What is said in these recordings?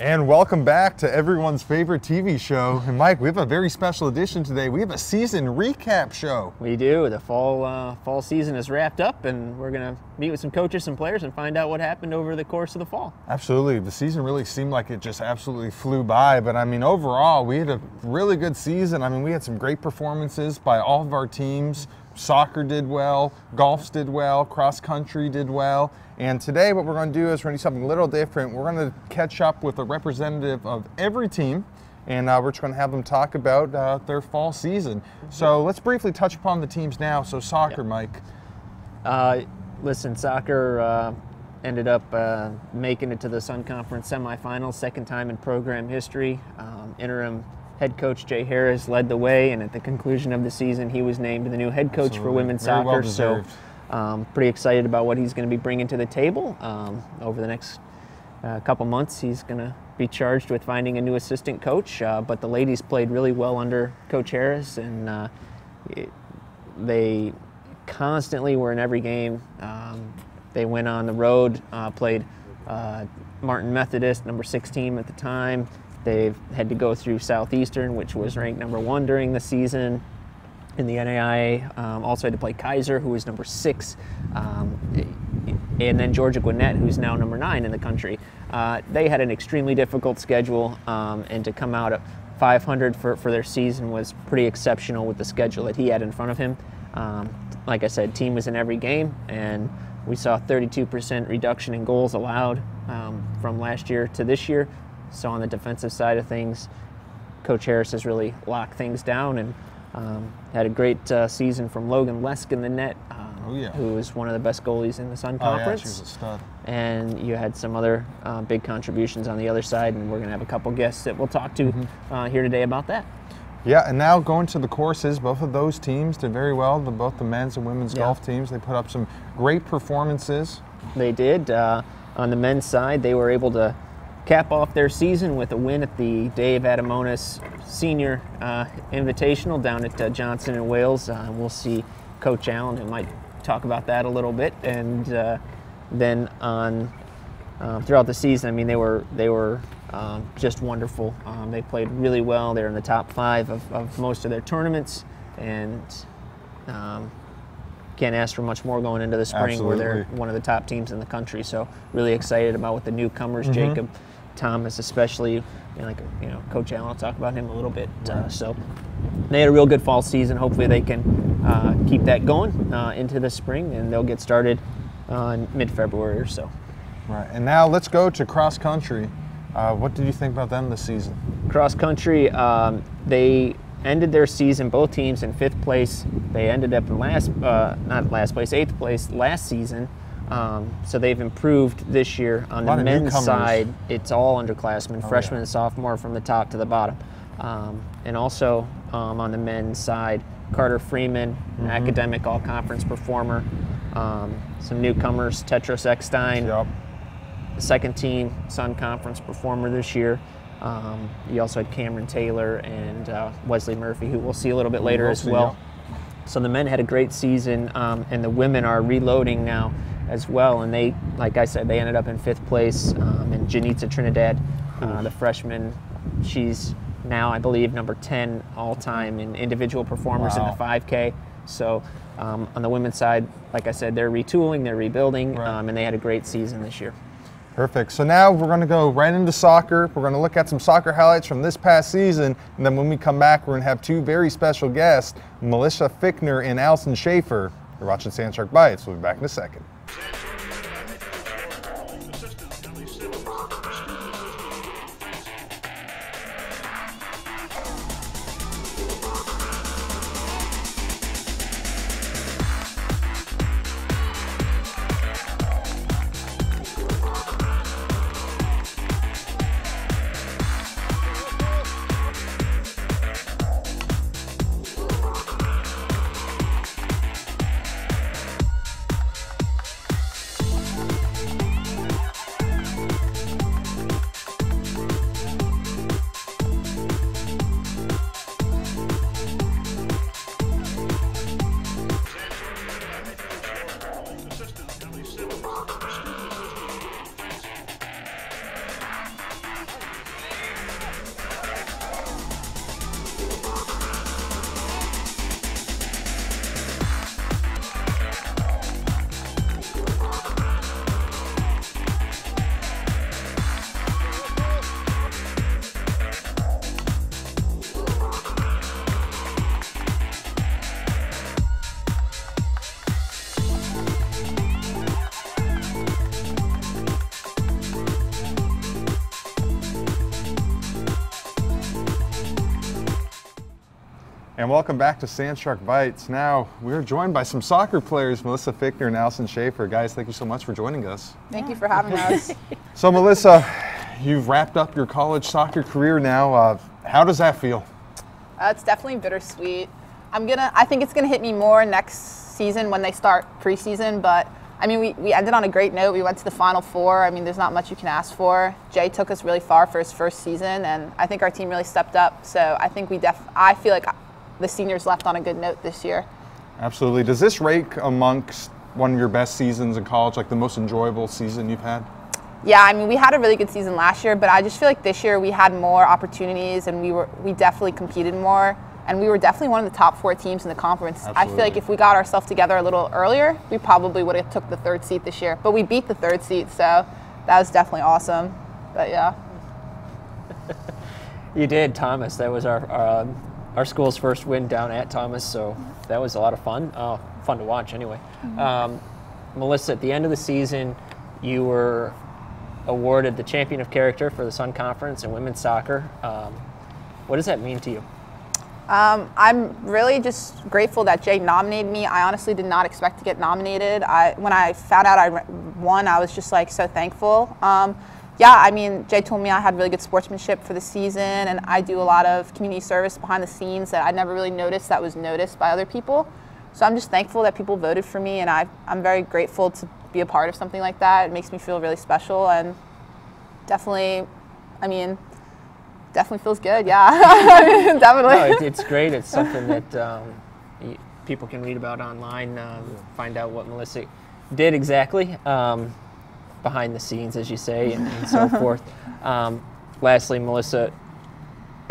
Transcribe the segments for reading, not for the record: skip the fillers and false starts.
And welcome back to everyone's favorite TV show. And Mike, we have a very special edition today. We have a season recap show. We do. The fall season is wrapped up, and we're going to meet with some coaches and players and find out what happened over the course of the fall. Absolutely. The season really seemed like it just absolutely flew by. But I mean, overall, we had a really good season. I mean, we had some great performances by all of our teams. Soccer did well, golf did well, cross country did well. And today what we're going to do is we're going to do something a little different. We're going to catch up with a representative of every team, and we're just going to have them talk about their fall season. So let's briefly touch upon the teams now. So soccer, Mike. Listen, soccer ended up making it to the Sun Conference semifinals, second time in program history. Interim head coach Jay Harris led the way, and at the conclusion of the season, he was named the new head coach for women's soccer. Well deserved. So pretty excited about what he's going to be bringing to the table. Over the next couple months, he's going to be charged with finding a new assistant coach. But the ladies played really well under Coach Harris, and they constantly were in every game. They went on the road, played Martin Methodist, number 6 team at the time. They've had to go through Southeastern, which was ranked number 1 during the season in the NAIA. Also had to play Kaiser, who was number 6, and then Georgia Gwinnett, who's now number 9 in the country. They had an extremely difficult schedule, and to come out at 500 for their season was pretty exceptional with the schedule that he had in front of him. Like I said, team was in every game, and we saw a 32% reduction in goals allowed from last year to this year. So on the defensive side of things, Coach Harris has really locked things down, and had a great season from Logan Lesk in the net, who is one of the best goalies in the Sun Conference. Yeah, she was a stud. And you had some other big contributions on the other side, and we're going to have a couple guests that we'll talk to here today about that. Yeah, and now going to the courses, both of those teams did very well. Both the men's and women's golf teams, they put up some great performances. They did. On the men's side, they were able to cap off their season with a win at the Dave Adamonis Senior Invitational down at Johnson in Wales. We'll see Coach Allen, who might talk about that a little bit. And then on throughout the season, I mean, they were just wonderful. They played really well. They're in the top 5 of most of their tournaments, and can't ask for much more going into the spring. Absolutely. Where they're one of the top teams in the country. So really excited about what the newcomers, Jacob Thomas especially, Coach Allen will talk about him a little bit. So they had a real good fall season. Hopefully they can keep that going into the spring, and they'll get started in mid-February or so. Right, and now let's go to cross country. What did you think about them this season? Cross country, they ended their season, both teams, in 5th place. They ended up in not last place, 8th place last season. So they've improved this year. On the men's side, it's all underclassmen, freshmen and sophomore from the top to the bottom. And also on the men's side, Carter Freeman, an academic all-conference performer. Some newcomers, Tetros Eckstein, second team Sun Conference performer this year. You also had Cameron Taylor and Wesley Murphy, who we'll see a little bit later as well. So the men had a great season, and the women are reloading now as well. And they, like I said, they ended up in 5th place. And Janitza Trinidad, the freshman, she's now, I believe, number 10 all-time in individual performers in the 5K. So on the women's side, like I said, they're retooling, they're rebuilding, and they had a great season this year. Perfect. So now we're going to go right into soccer. We're going to look at some soccer highlights from this past season, and then when we come back, we're going to have 2 very special guests, Melissa Fickner and Allison Schaefer. You're watching Sand Shark Bytes. We'll be back in a second. And welcome back to Sandshark Bytes. Now, we're joined by some soccer players, Melissa Fichtner and Allison Schaefer. Guys, thank you so much for joining us. Thank you for having us. So, Melissa, you've wrapped up your college soccer career now. How does that feel? It's definitely bittersweet. I think it's gonna hit me more next season when they start preseason, but I mean, we ended on a great note. We went to the Final Four. I mean, there's not much you can ask for. Jay took us really far for his first season, and I think our team really stepped up. So I think I feel like the seniors left on a good note this year. Absolutely. Does this rank amongst one of your best seasons in college, like the most enjoyable season you've had? Yeah, I mean, we had a really good season last year, but I just feel like this year we had more opportunities and we definitely competed more, and we were definitely one of the top 4 teams in the conference. Absolutely. I feel like if we got ourselves together a little earlier, we probably would have took the 3rd seat this year, but we beat the 3rd seat, so that was definitely awesome. But yeah. You did, Thomas. That was our school's first win down at Thomas, so that was a lot of fun. Fun to watch anyway. Melissa, at the end of the season, you were awarded the Champion of Character for the Sun Conference in women's soccer. What does that mean to you? I'm really just grateful that Jay nominated me. I honestly did not expect to get nominated. When I found out I won, I was just like so thankful. Yeah, I mean, Jay told me I had really good sportsmanship for the season, and I do a lot of community service behind the scenes that I never really noticed that was noticed by other people. So I'm just thankful that people voted for me, and I'm very grateful to be a part of something like that. It makes me feel really special, and definitely, I mean, definitely feels good, yeah. Definitely. No, it's great. It's something that people can read about online, find out what Melissa did exactly. Behind the scenes, as you say, and so forth. Lastly, Melissa,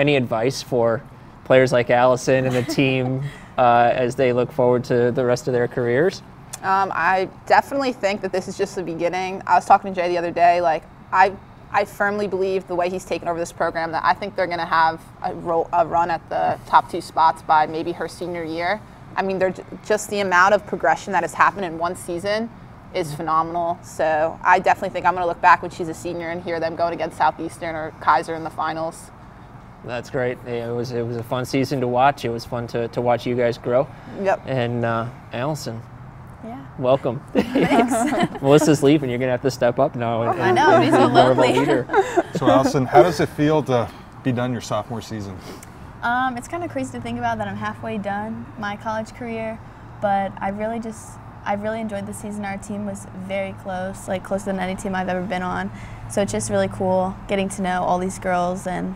any advice for players like Allison and the team as they look forward to the rest of their careers? I definitely think that this is just the beginning. I was talking to Jay the other day, like I firmly believe the way he's taken over this program that I think they're gonna have a run at the top 2 spots by maybe her senior year. I mean, just the amount of progression that has happened in one season is phenomenal. So I definitely think I'm going to look back when she's a senior and hear them going against Southeastern or Kaiser in the finals. That's great. Yeah, it was a fun season to watch. It was fun to watch you guys grow. Yep. And Allison, yeah, welcome. thanks. Melissa's leaving. You're going to have to step up now. I know, he's so be more of a lonely. leader. So, Allison, how does it feel to be done your sophomore season? It's kind of crazy to think about that I'm halfway done my college career, but I really enjoyed the season. Our team was very close, like closer than any team I've ever been on. So it's just really cool getting to know all these girls and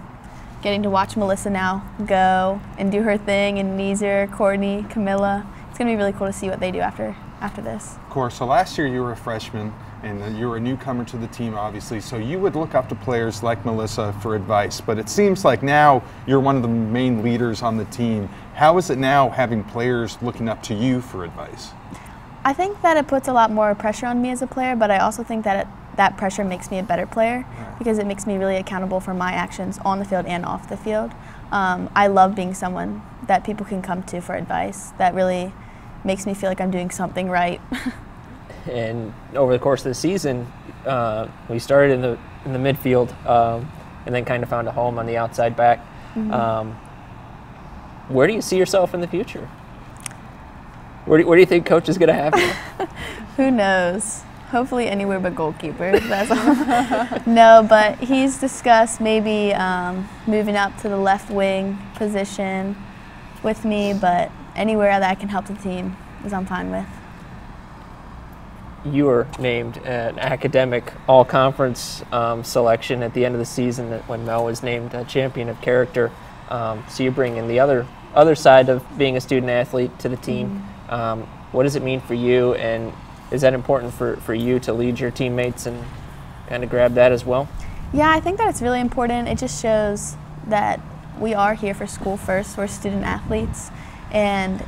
getting to watch Melissa now go and do her thing, and Neezer, Courtney, Camilla. It's going to be really cool to see what they do after this. Of course, so last year you were a freshman and you were a newcomer to the team, obviously, so you would look up to players like Melissa for advice, but it seems like now you're one of the main leaders on the team. How is it now having players looking up to you for advice? I think that it puts a lot more pressure on me as a player, but I also think that that pressure makes me a better player because it makes me really accountable for my actions on the field and off the field. I love being someone that people can come to for advice. That really makes me feel like I'm doing something right. And over the course of the season, we started in the midfield and then kind of found a home on the outside back. Mm-hmm. Where do you see yourself in the future? Where do you think coach is going to have you? Who knows? Hopefully anywhere but goalkeeper. That's all. No, but he's discussed maybe moving up to the left wing position with me, but anywhere that I can help the team is I'm fine with. You were named an academic all-conference selection at the end of the season when Mel was named a champion of character. So you bring in the other side of being a student athlete to the team. Mm-hmm. What does it mean for you, and is that important for you to lead your teammates and kind of grab that as well? Yeah, I think that it's really important. It just shows that we are here for school first. We're student athletes, and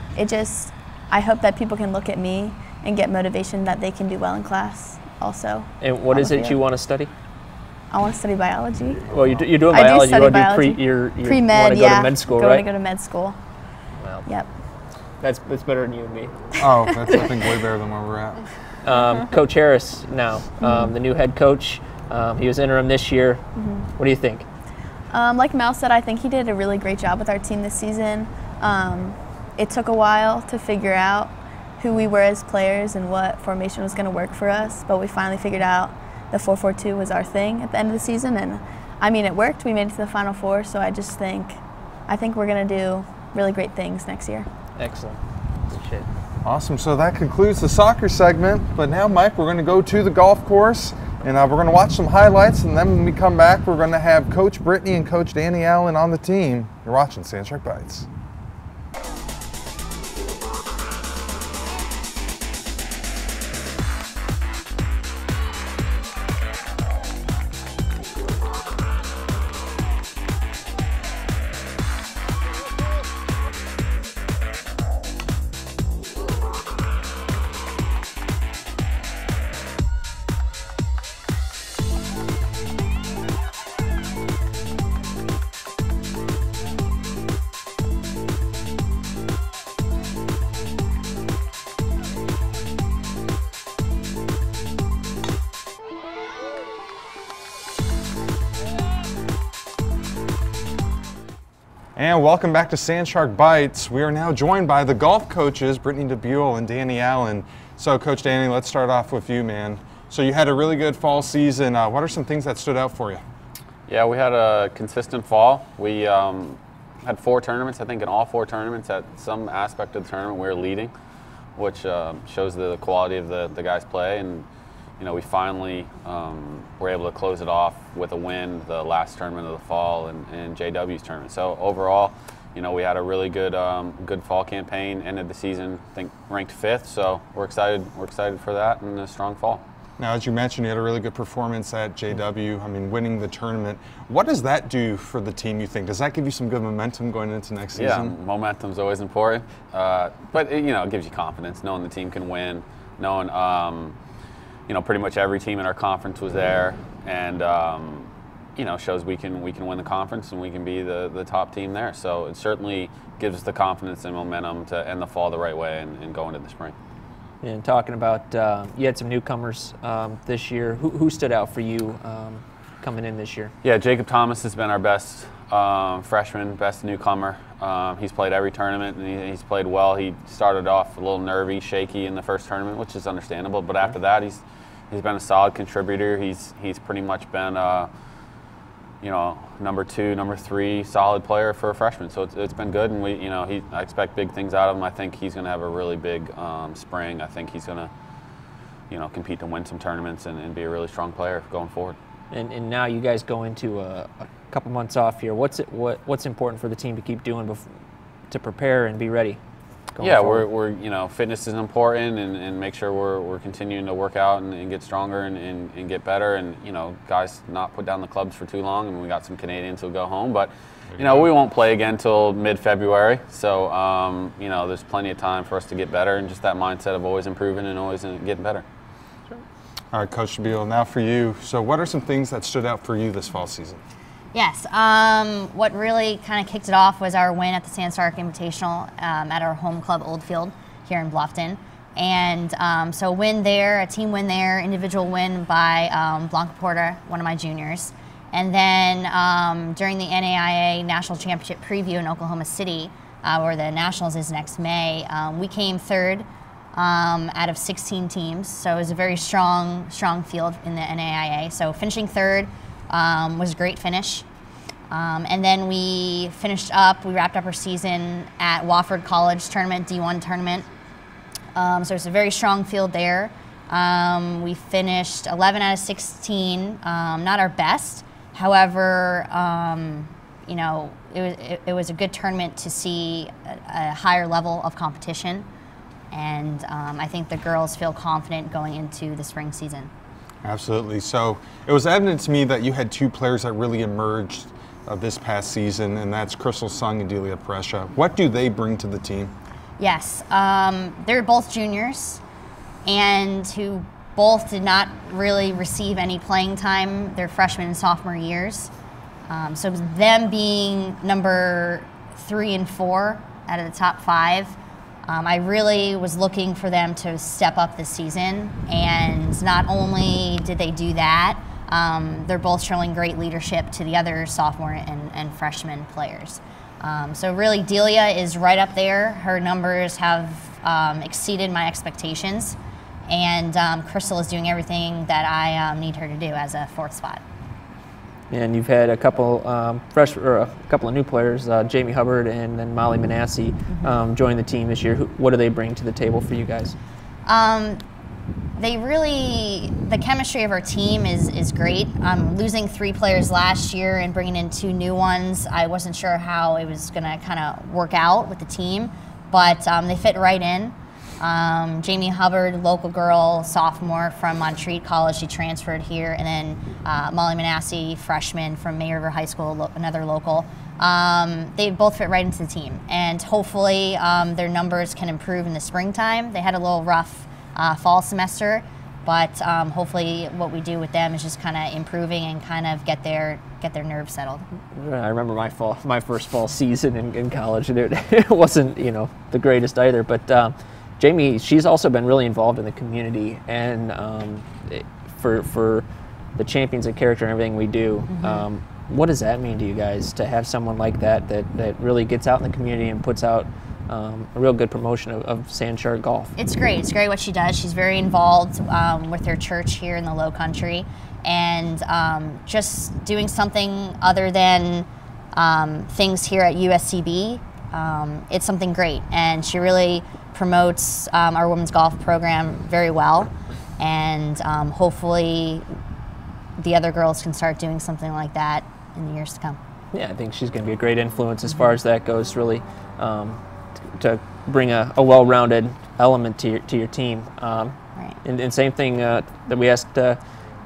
I hope that people can look at me and get motivation that they can do well in class also. And what is it you want to study? I want to study biology. Well, you're doing biology. I do study biology. You Pre-med, want to go to med school, right? To go to med school. Well, yep. That's better than you and me. Oh, that's, I think, way better than where we're at. Coach Harris now, the new head coach. He was interim this year. Mm-hmm. What do you think? Like Mel said, I think he did a really great job with our team this season. It took a while to figure out who we were as players and what formation was going to work for us, but we finally figured out the 4-4-2 was our thing at the end of the season, and I mean, it worked. We made it to the Final Four, so I think we're going to do really great things next year. Excellent. Appreciate it. Awesome. So that concludes the soccer segment. But now, Mike, we're going to go to the golf course, and we're going to watch some highlights. And then when we come back, we're going to have Coach Brittany and Coach Danny Allen on the team. You're watching Sandshark Bytes. And welcome back to Sandshark Bytes. We are now joined by the golf coaches, Brittany DeBuell and Danny Allen. So, Coach Danny, let's start off with you, man. So you had a really good fall season. What are some things that stood out for you? Yeah, we had a consistent fall. We had 4 tournaments. I think in all 4 tournaments, at some aspect of the tournament, we were leading, which shows the quality of the guys' play. And you know, we finally were able to close it off with a win the last tournament of the fall in JW's tournament. So overall, you know, we had a really good good fall campaign. Ended the season, I think, ranked 5th. So we're excited. We're excited for that and a strong fall. Now, as you mentioned, you had a really good performance at JW. I mean, winning the tournament. What does that do for the team, you think? Does that give you some good momentum going into next season? Yeah, momentum's always important. But you know, it gives you confidence, knowing the team can win, knowing you know, pretty much every team in our conference was there, and you know, shows we can win the conference and we can be the top team there. So it certainly gives us the confidence and momentum to end the fall the right way and go into the spring. And talking about, you had some newcomers this year. Who stood out for you coming in this year? Yeah, Jacob Thomas has been our best freshman, best newcomer. He's played every tournament and he's played well. He started off a little nervy, shaky in the first tournament, which is understandable. But after that, he's been a solid contributor. He's pretty much been you know, number 2, number 3 solid player for a freshman. So it's been good, and I expect big things out of him. I think he's going to have a really big spring. I think he's going to compete to win some tournaments and be a really strong player going forward. And now you guys go into a couple months off here. What's important for the team to keep doing to prepare and be ready? Yeah, we're fitness is important, and make sure we're continuing to work out and get stronger and get better, and guys not put down the clubs for too long. I mean, we got some Canadians who'll go home, but we won't play again until mid-February. So there's plenty of time for us to get better, and just that mindset of always improving and always getting better. All right, Coach DeBuell, now for you. So what are some things that stood out for you this fall season? Yes, what really kind of kicked it off was our win at the Sandshark Invitational at our home club, Oldfield, here in Bluffton. And so win there, a team win there, individual win by Blanca Porta, one of my juniors. And then during the NAIA National Championship preview in Oklahoma City, where the Nationals is next May, we came 3rd out of 16 teams. So it was a very strong field in the NAIA. So finishing 3rd was a great finish. And then we wrapped up our season at Wofford College tournament, D1 tournament. So it's a very strong field there. We finished 11 out of 16, not our best. However, it was a good tournament to see a higher level of competition. And I think the girls feel confident going into the spring season. Absolutely. So it was evident to me that you had 2 players that really emerged this past season, and that's Crystal Sung and Delia Prescia. What do they bring to the team? Yes, they're both juniors, and who both did not really receive any playing time their freshman and sophomore years. So them being number 3 and 4 out of the top 5, I really was looking for them to step up this season, and not only did they do that, they're both showing great leadership to the other sophomore and freshman players. So really, Delia is right up there. Her numbers have exceeded my expectations, and Crystal is doing everything that I need her to do as a 4th spot. And you've had a couple a couple of new players, Jamie Hubbard and then Molly Manassi, join the team this year. What do they bring to the table for you guys? The chemistry of our team is great. Losing 3 players last year and bringing in 2 new ones, I wasn't sure how it was going to kind of work out with the team, but they fit right in. Jamie Hubbard, local girl, sophomore from Montreat College, she transferred here, and then Molly Manassi, freshman from May River High School, another local. They both fit right into the team, and hopefully their numbers can improve in the springtime. They had a little rough fall semester, but hopefully what we do with them is just kind of improving and kind of get their nerves settled. I remember my first fall season in college, and it wasn't the greatest either. But Jamie, she's also been really involved in the community, and for the champions of character and everything we do. What does that mean to you guys to have someone like that really gets out in the community and puts out a real good promotion of Sand Shark golf? It's great. It's great what she does. She's very involved with her church here in the Low Country, and just doing something other than things here at USCB. It's something great, and she really promotes our women's golf program very well, and hopefully the other girls can start doing something like that in the years to come. Yeah, I think she's going to be a great influence as far as that goes, really, to bring a well-rounded element to your team. Right. And same thing that we asked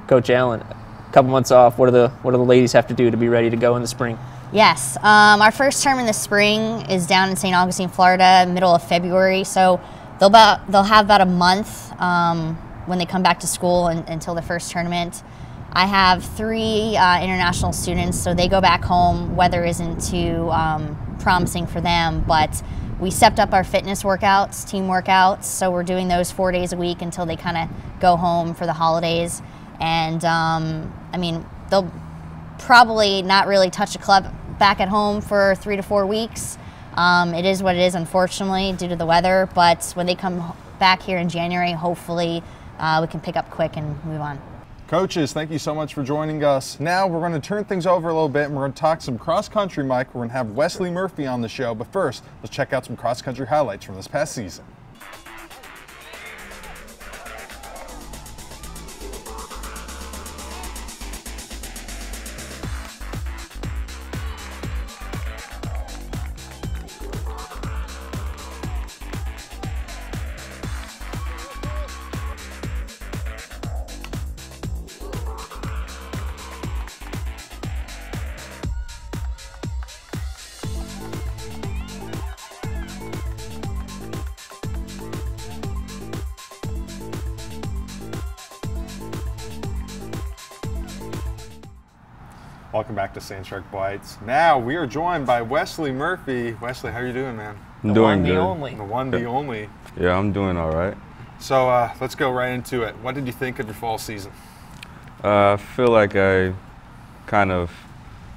Coach Allen, a couple months off, what do the ladies have to do to be ready to go in the spring? Yes, our first term in the spring is down in St. Augustine, Florida, middle of February. So they'll have about a month when they come back to school until the first tournament. I have 3 international students, so they go back home. Weather isn't too promising for them, but we stepped up our fitness workouts, team workouts, so we're doing those 4 days a week until they kind of go home for the holidays. And I mean, they'll probably not really touch a club back at home for 3 to 4 weeks. It is what it is, unfortunately, due to the weather, but when they come back here in January, hopefully we can pick up quick and move on. Coaches, thank you so much for joining us. Now we're going to turn things over a little bit, and we're going to talk some cross-country, Mike. We're going to have Wesley Murphy on the show, but first, let's check out some cross-country highlights from this past season. Welcome back to Sand Shark Bytes. Now we are joined by Wesley Murphy. Wesley, how are you doing, man? I'm doing good. The only. The one, the only. Yeah, I'm doing all right. So let's go right into it. What did you think of your fall season? I feel like I kind of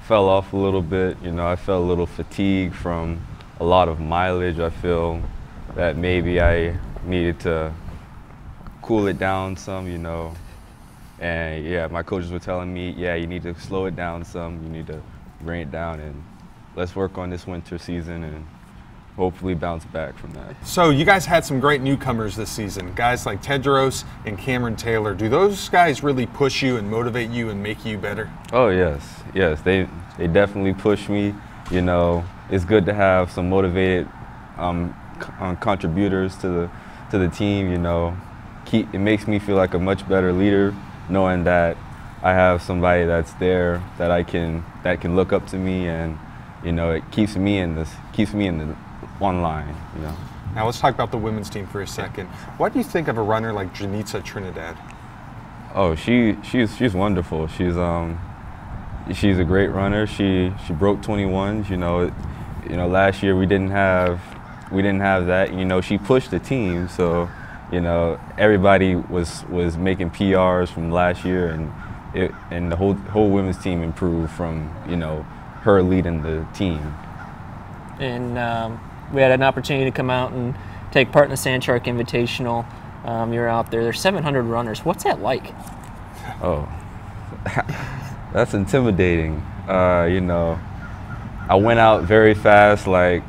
fell off a little bit. You know, I felt a little fatigued from a lot of mileage. I feel that maybe I needed to cool it down some, you know. And yeah, my coaches were telling me, yeah, you need to slow it down some, you need to bring it down, and let's work on this winter season and hopefully bounce back from that. So you guys had some great newcomers this season, guys like Tedros and Cameron Taylor. Do those guys really push you and motivate you and make you better? Oh yes, they definitely push me. You know, it's good to have some motivated contributors to the team. You know, it makes me feel like a much better leader, knowing that I have somebody that's there that can look up to me, and you know, it keeps me in the one line. You know. Now let's talk about the women's team for a second. What do you think of a runner like Janitza Trinidad? Oh, she's wonderful. She's a great runner. She broke 21s. You know, last year we didn't have that. You know, she pushed the team, so. You know, everybody was making PRs from last year, and the whole women's team improved from, you know, her leading the team. and we had an opportunity to come out and take part in the Sand Shark Invitational. You're out there. There's 700 runners. What's that like? Oh, that's intimidating. You know, I went out very fast, like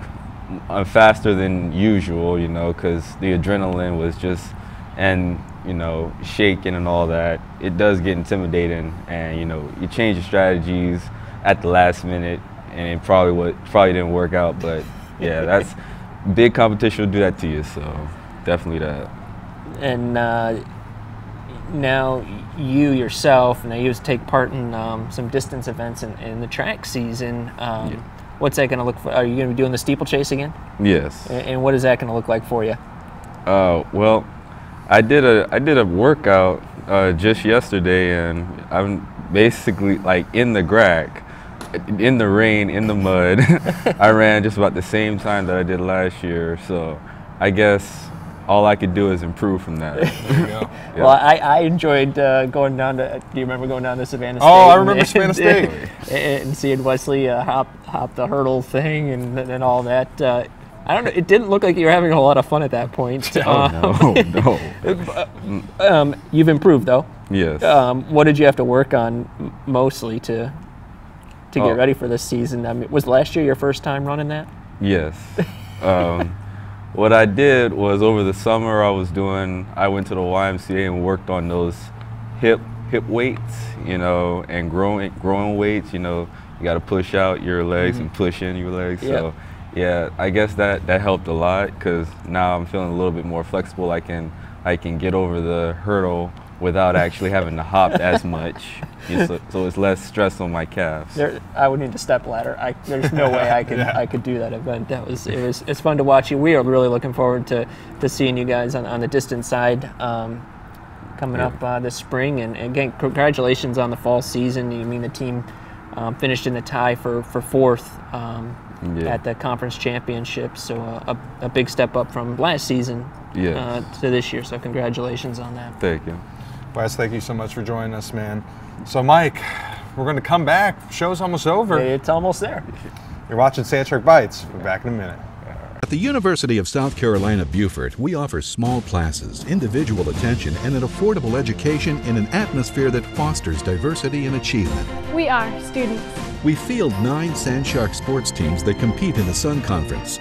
faster than usual, you know, because the adrenaline was just, and you know, shaking and all that. It does get intimidating, and you know, you change your strategies at the last minute, and it probably didn't work out. But yeah, that's big competition will do that to you. So definitely that. And now you yourself, now you take part in some distance events in the track season. Yeah. What's that going to look for? Are you going to be doing the steeplechase again? Yes. And what is that going to look like for you? Well, I did a workout just yesterday, and I'm basically like in the GRAC, in the rain, in the mud. I ran just about the same time that I did last year, so I guess all I could do is improve from that. There you go. Yeah. Well, I enjoyed going down to, do you remember going down to Savannah State? Oh, I remember Savannah State. And seeing Wesley hop the hurdle thing and all that. I don't know, it didn't look like you were having a whole lot of fun at that point. Oh, no. You've improved, though. Yes. What did you have to work on mostly to get ready for this season? I mean, was last year your first time running that? Yes. What I did was over the summer I went to the YMCA and worked on those hip weights, you know, and growing weights. You know, you got to push out your legs and push in your legs. Yep. So yeah, I guess that helped a lot, because now I'm feeling a little bit more flexible. I can get over the hurdle without actually having to hop as much. So it's less stress on my calves. I would need a step ladder. There's no way I could do that event. It's fun to watch you. We are really looking forward to seeing you guys on the distance side coming up this spring. And again, congratulations on the fall season. I mean, the team finished in the tie for fourth at the conference championship. So a big step up from last season to this year. So congratulations on that. Thank you. Wes, thank you so much for joining us, man. So, Mike, we're going to come back. Show's almost over. It's almost there. You're watching Sand Shark Bytes. We're back in a minute. At the University of South Carolina, Beaufort, we offer small classes, individual attention, and an affordable education in an atmosphere that fosters diversity and achievement. We are students. We field 9 Sand Shark sports teams that compete in the Sun Conference.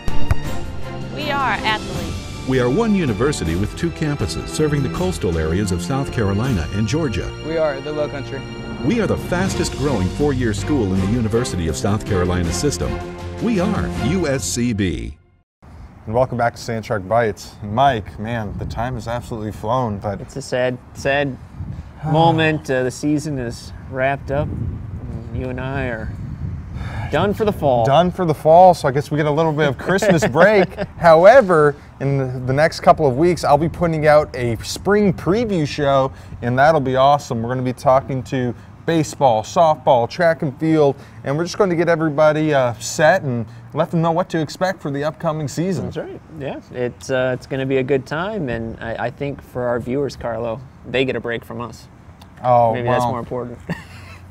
We are athletes. We are one university with 2 campuses serving the coastal areas of South Carolina and Georgia. We are the Low Country. We are the fastest growing 4-year school in the University of South Carolina system. We are USCB. And welcome back to Sand Shark Bytes. Mike, man, the time has absolutely flown, but it's a sad moment. The season is wrapped up. You and I are done for the fall. Done for the fall, so I guess we get a little bit of Christmas break. However, in the next couple of weeks, I'll be putting out a spring preview show, and that'll be awesome. We're going to be talking to baseball, softball, track and field, and we're just going to get everybody set and let them know what to expect for the upcoming season. That's right. Yeah, it's going to be a good time, and I think for our viewers, Carlo, they get a break from us. Oh, maybe that's more important.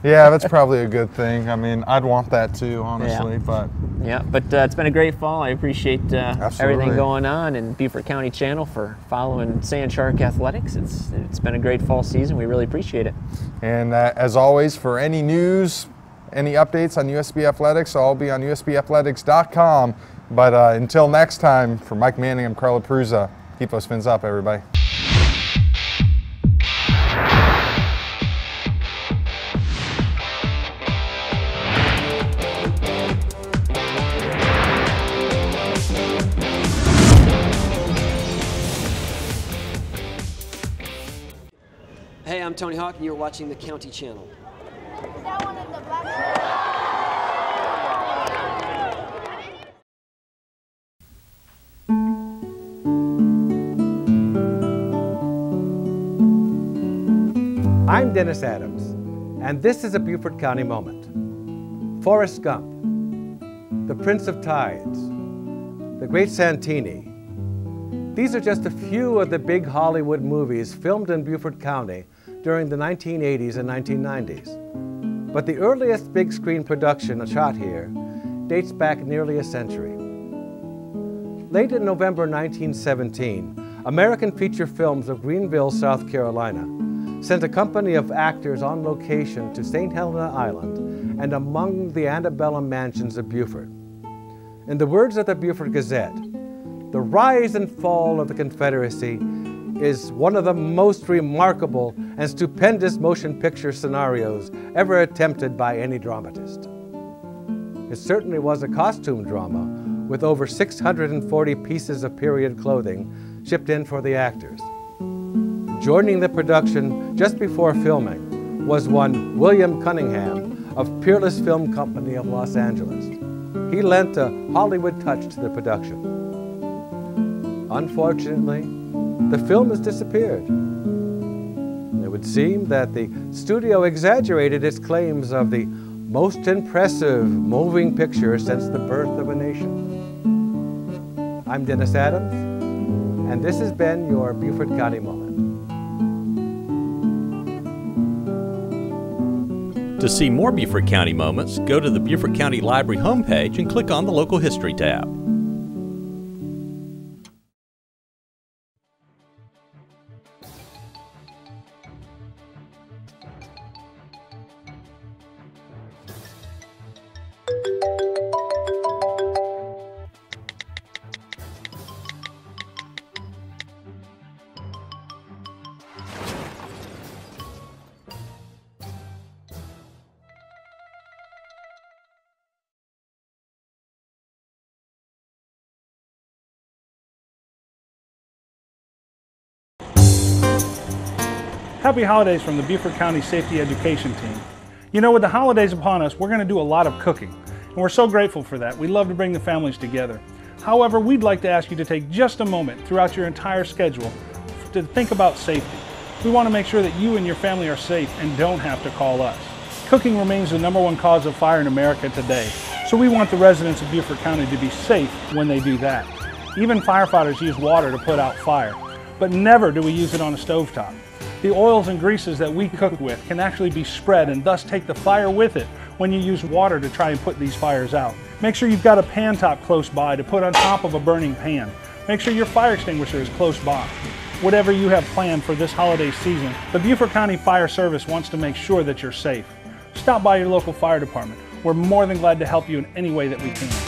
Yeah, that's probably a good thing. I mean, I'd want that too, honestly. Yeah. But it's been a great fall. I appreciate everything going on, and Beaufort County Channel for following Sand Shark Athletics. It's been a great fall season. We really appreciate it. And as always, for any news, any updates on USCB Athletics, I'll be on usbathletics.com. But until next time, for Mike Manning, I'm Carlo Prusa. Keep those fins up, everybody. Hey, I'm Tony Hawk, and you're watching the County Channel. I'm Dennis Adams, and this is a Beaufort County moment. Forrest Gump, The Prince of Tides, The Great Santini. These are just a few of the big Hollywood movies filmed in Beaufort County during the 1980s and 1990s. But the earliest big screen production shot here dates back nearly a century. Late in November 1917, American Feature Films of Greenville, South Carolina, sent a company of actors on location to St. Helena Island and among the antebellum mansions of Beaufort. In the words of the Beaufort Gazette, the rise and fall of the Confederacy is one of the most remarkable and stupendous motion picture scenarios ever attempted by any dramatist. It certainly was a costume drama with over 640 pieces of period clothing shipped in for the actors. Joining the production just before filming was one William Cunningham of Peerless Film Company of Los Angeles. He lent a Hollywood touch to the production. Unfortunately, the film has disappeared. It would seem that the studio exaggerated its claims of the most impressive moving picture since the birth of a nation. I'm Dennis Adams, and this has been your Beaufort County Moment. To see more Beaufort County moments, go to the Beaufort County Library homepage and click on the Local History tab. Happy holidays from the Beaufort County Safety Education Team. You know, with the holidays upon us, we're going to do a lot of cooking, and we're so grateful for that. We love to bring the families together. However, we'd like to ask you to take just a moment throughout your entire schedule to think about safety. We want to make sure that you and your family are safe and don't have to call us. Cooking remains the #1 cause of fire in America today, so we want the residents of Beaufort County to be safe when they do that. Even firefighters use water to put out fire, but never do we use it on a stovetop. The oils and greases that we cook with can actually be spread and thus take the fire with it when you use water to try and put these fires out. Make sure you've got a pan top close by to put on top of a burning pan. Make sure your fire extinguisher is close by. Whatever you have planned for this holiday season, the Beaufort County Fire Service wants to make sure that you're safe. Stop by your local fire department. We're more than glad to help you in any way that we can.